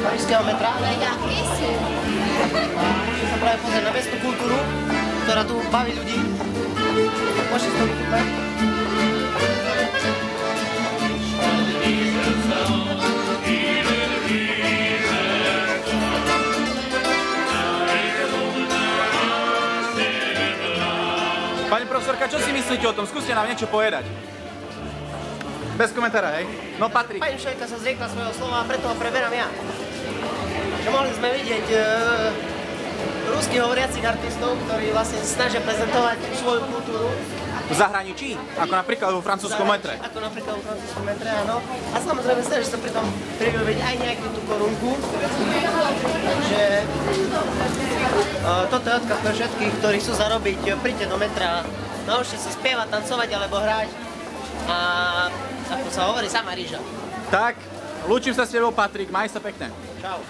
parížského metra. Jaký sú? Môžete sa práve pozrieť na miestnu kultúru, ktorá tu baví ľudí. Môžete si to vychutnať. Pani profesorka, čo si myslíte o tom? Skúste nám niečo povedať. Bez komentára, hej? No, Patrik. Pani Šojka sa zriekla svojho slova a preto ho preberám ja. Že mohli sme vidieť ruských hovoriacich artistov, ktorí vlastne snažia prezentovať svoju kultúru. V zahraničí? Ako napríklad vo francúzskom metre? Ako napríklad vo francúzskom metre, áno. A samozrejme snažia sa pritom privybaviť aj nejakú tú korunku. Takže toto je odkaz pre všetkých, ktorí chcú zarobiť, príďte do metra, naučte sa spievať, tancovať alebo hrať. A ako sa hovorí, sama rýža. Tak, lúčim sa s tebou, Patrik, maj sa pekne. Čau.